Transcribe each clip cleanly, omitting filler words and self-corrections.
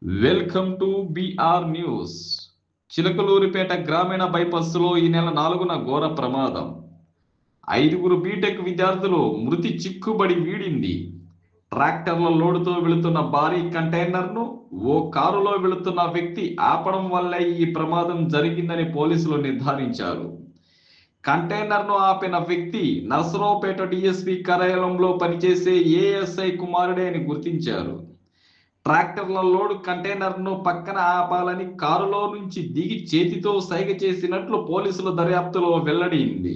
Welcome to BR news. Chilakaluripeta గ్రామీణ బైపాస్లో ఈ నెల 4న ఘోర ప్రమాదం. 5గురు బీటెక్ విద్యార్థులు మృతి చిక్కుబడి వీడింది. ట్రాక్టర్ల లోడుతో వెళుతున్న భారీ కంటైనర్ను ఓ కారులో వెళుతున్న వ్యక్తి ఆపడం వల్లే ఈ ప్రమాదం జరిగిందని పోలీసులు నిర్ధారించారు. కంటైనర్ను ఆపిన వ్యక్తి నర్సరావుపేట డిఎస్పీ కార్యాలయంలో పనిచేసే ఏఎస్ఐ కుమారుడే అని గుర్తించారు. ట్రాక్టర్ల లోడు కంటైనర్ను పక్కన ఆపాలని కారులో నుంచి దిగి చేతితో సైగ చేసినట్లు పోలీసుల దర్యాప్తులో వెల్లడైంది.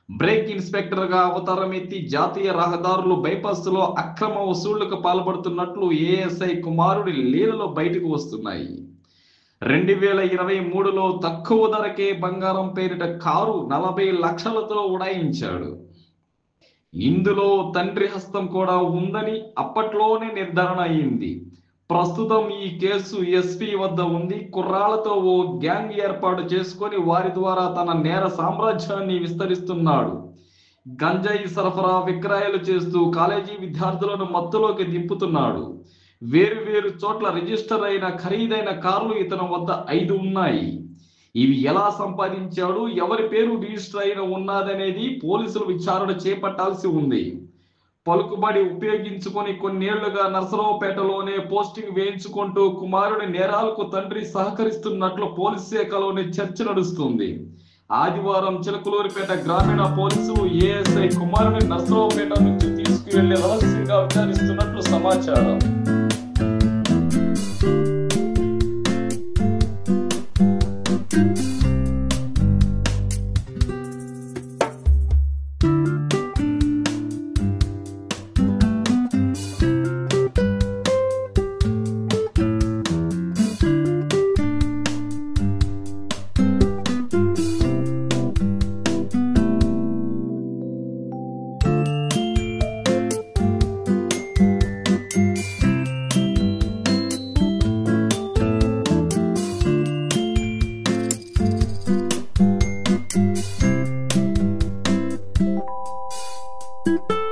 బ్రేక్ ఇన్స్పెక్టర్గా అవతారం ఎత్తి జాతీయ రహదారులు బైపాస్లో అక్రమ వసూళ్లకు పాల్పడుతున్నట్లు ఏఎస్ఐ కుమారుడి లీలలు బయటకు వస్తున్నాయి. 2023లో తక్కువ ధరకే బంగారం పేరిట కారు 40 లక్షలతో ఉడాయించాడు. ఇందులో తండ్రి హస్తం కూడా ఉందని అప్పట్లోనే నిర్ధారణ అయింది. ప్రస్తుతం ఈ కేసు ఎస్పీ వద్ద ఉంది. కుర్రాళ్లతో ఓ గ్యాంగ్ ఏర్పాటు చేసుకొని వారి ద్వారా తన నేర సామ్రాజ్యాన్ని విస్తరిస్తున్నాడు. గంజాయి సరఫరా, విక్రయాలు చేస్తూ కాలేజీ విద్యార్థులను మత్తులోకి దింపుతున్నాడు. వేరు చోట్ల రిజిస్టర్ అయిన ఖరీదైన కార్లు ఇతని వద్ద 5 ఉన్నాయి. ఇవి ఎలా సంపాదించాడు, ఎవరి పేరు రిజిస్టర్ అయిన ఉన్నదనేది పోలీసులు విచారణ చేపట్టాల్సి ఉంది. పలుకుబడి ఉపయోగించుకొని కొన్నేళ్లుగా నర్సరావుపేటలోనే పోస్టింగ్ వేయించుకుంటూ కుమారుడి నేరాలకు తండ్రి సహకరిస్తున్నట్లు పోలీస్ శాఖలోనే చర్చ నడుస్తుంది. ఆదివారం చిలకలూరిపేట గ్రామీణ పోలీసులు ఏఎస్ఐ కుమారుడి నర్సరావుపేట నుంచి తీసుకువెళ్లి రహస్యంగా విచారిస్తున్నట్లు సమాచారం. you